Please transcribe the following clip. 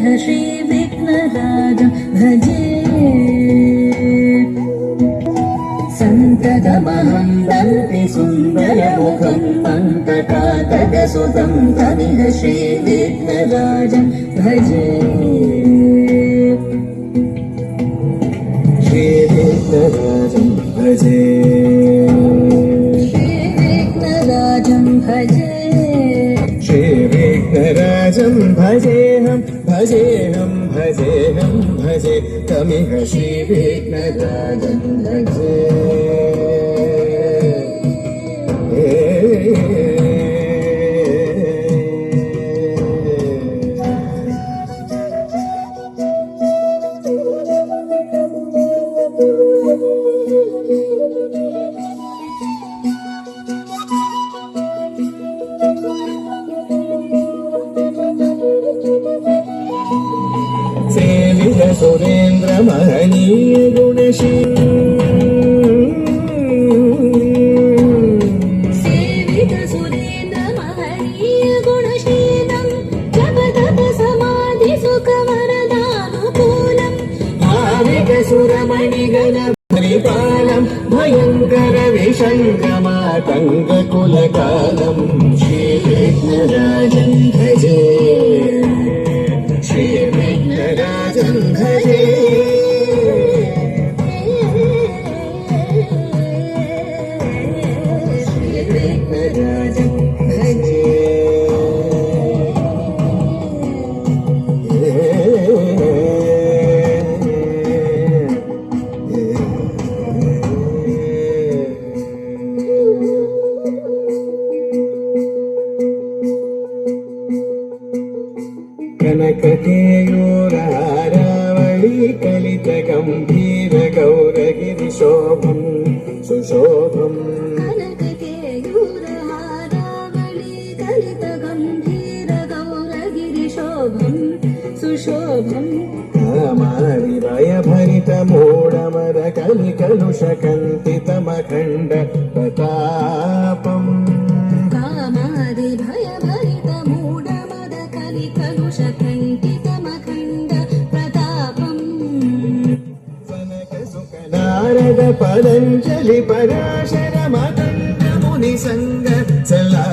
तमिह श्रीविघ्नराजं भजे सन्ततमहं वन्दे सुन्दरमुखं वेङ्कटाचलसुतं तमिह श्रीविघ्नराजं भजे श्रीविघ्नराजं भजे श्रीविघ्नराजं भजे श्रीविघ्नराजं भजेऽहं भजेऽहं भजेऽहं भजे तमिह श्रीविघ्नराजं भजे सेवित सुरेन्द्र महनीय गुणशील सेवित सुरेन्द्र महनीय गुणशीलं जप तप समाधि सुख वरदानुकूलं भाविक सुरमणिगण परिपालं भयङ्कर विषङ्गमातङ्ग कुलकालं श्रीविघ्नराजं भजे श्रीविघ्नराजं भजे श्रीविघ्नराजं भजे कनककेयूरहारावळी कलित गम्भीर गौरगिरिशोभं सुशोभम् कनककेयूरहारावळी कलित गम्भीर गौरगिरिशोभं सुशोभम् कामारिवयभरित मूढमद कलिकलुषकन्तितमखण्ड प्रतापम् कामादिभयभरित मूढमद कलिकलुषकण्टितमखण्ड प्रतापम् सनकसुख नारद पतञ्जलि पराशर मतङ्ग मुनिसङ्ग सला